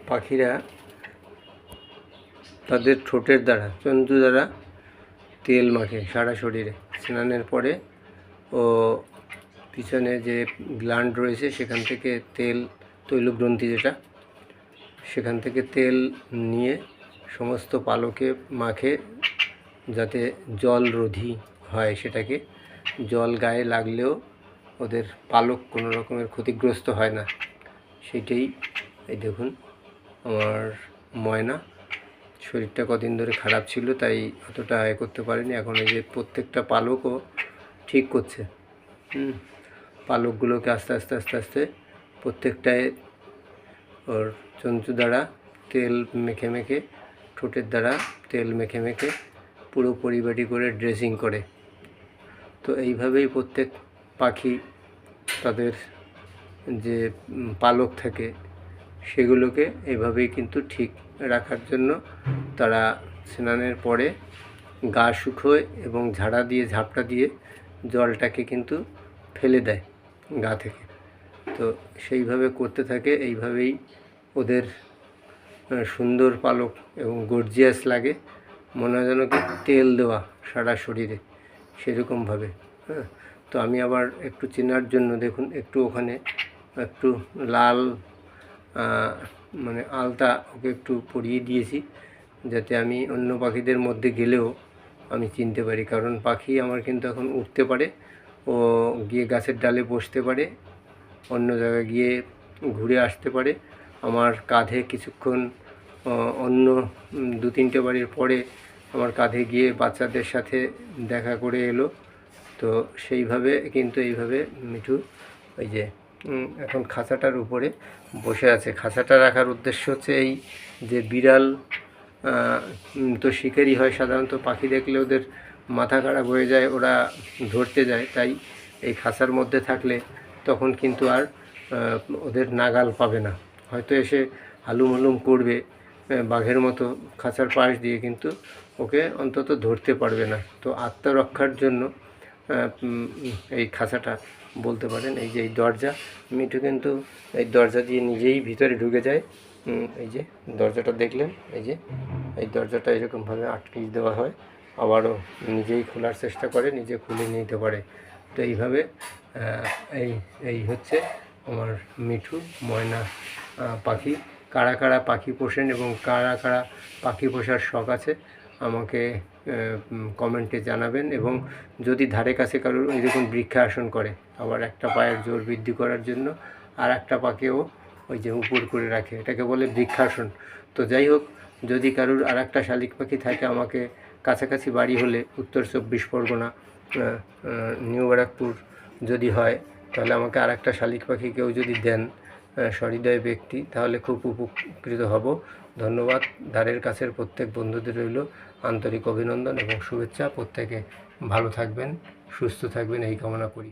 পাখিরা তাদের ঠোঁটের দ্বারা, চঞ্চু দ্বারা তেল মাখে সারা শরীরে। স্নানের পরে ও পিছনে যে গ্ল্যান্ড রয়েছে সেখান থেকে তেল, তৈলগ্রন্থি যেটা, সেখান থেকে তেল নিয়ে সমস্ত পালকে মাখে, যাতে জল রোধী হয়। সেটাকে জল গায়ে লাগলেও ওদের পালক কোনো রকমের ক্ষতিগ্রস্ত হয় না। সেটাই এই দেখুন আমার ময়না। শরীরটা কদিন ধরে খারাপ ছিল, তাই অতটা করতে পারেনি। এখন এই যে প্রত্যেকটা পালকও ঠিক করছে। পালকগুলোকে আস্তে আস্তে আস্তে আস্তে প্রত্যেকটায় ওর চঞ্চু দ্বারা তেল মেখে মেখে, ঠোঁটের দ্বারা তেল মেখে মেখে পুরো পরিপাটি করে ড্রেসিং করে। তো এইভাবেই প্রত্যেক পাখি তাদের যে পালক থাকে সেগুলোকে এইভাবেই কিন্তু ঠিক রাখার জন্য তারা স্নানের পরে গা শুকোয় এবং ঝাড়া দিয়ে, ঝাপটা দিয়ে জলটাকে কিন্তু ফেলে দেয় গা থেকে। তো সেইভাবে করতে থাকে। এইভাবেই ওদের সুন্দর পালক এবং গর্জিয়াস লাগে, মনে হয় যেন কি তেল দেওয়া সারা শরীরে, সেরকমভাবে। তো আমি আবার একটু চেনার জন্য দেখুন একটু ওখানে একটু লাল মানে আলতা ওকে একটু পরিয়ে দিয়েছি, যাতে আমি অন্য পাখিদের মধ্যে গেলেও আমি চিনতে পারি। কারণ পাখি আমার কিন্তু এখন উঠতে পারে, ও গিয়ে গাছের ডালে বসতে পারে, অন্য জায়গায় গিয়ে ঘুরে আসতে পারে। আমার কাঁধে কিছুক্ষণ অন্য 2-3টে বাড়ির পরে আমার কাঁধে গিয়ে বাচ্চাদের সাথে দেখা করে এলো। তো সেইভাবে কিন্তু এইভাবে মিঠু ওই যে এখন খাঁচাটার উপরে বসে আছে। খাঁচাটা রাখার উদ্দেশ্য হচ্ছে এই যে বিড়াল তো শিকারি হয় সাধারণত, পাখি দেখলে ওদের মাথা খারাপ হয়ে যায়, ওরা ধরতে যায়। তাই এই খাঁচার মধ্যে থাকলে তখন কিন্তু আর ওদের নাগাল পাবে না। হয়তো এসে হালুম হালুম করবে বাঘের মতো খাঁচার পাশ দিয়ে, কিন্তু ওকে অন্তত ধরতে পারবে না। তো আত্মরক্ষার জন্য এই খাঁচাটা বলতে পারেন। এই যে এই দরজা, মিঠু কিন্তু এই দরজা দিয়ে নিজেই ভিতরে ঢুকে যায়। এই যে দরজাটা দেখলেন, এই যে এই দরজাটা এরকমভাবে আটকে দেওয়া হয়, আবারও নিজেই খোলার চেষ্টা করে, নিজে খুলে নিতে পারে। তো এইভাবে এই হচ্ছে আমার মিঠু ময়না পাখি। কারা কারা পাখি পোষেন এবং কারা কারা পাখি পোষার শখ আছে আমাকে কমেন্টে জানাবেন। এবং যদি ধারে কাছে কারোর এরকম বৃক্ষাসন করে, আবার একটা পায়ের জোর বৃদ্ধি করার জন্য আর একটা পাকেও ওই যে উপর করে রাখে, এটাকে বলে বৃক্ষাসন। তো যাই হোক, যদি কারোর আর একটা শালিক পাখি থাকে আমাকে কাছাকাছি বাড়ি হলে, উত্তর 24 পরগনা, নিউ ব্যারাকপুর যদি হয়, তাহলে আমাকে আর একটা শালিক পাখি কেউ যদি দেন সহৃদয় ব্যক্তি, তাহলে খুব উপকৃত হব। ধন্যবাদ। ধারের কাছের প্রত্যেক বন্ধুদের রইল আন্তরিক অভিনন্দন এবং শুভেচ্ছা। প্রত্যেকে ভালো থাকবেন, সুস্থ থাকবেন এই কামনা করি।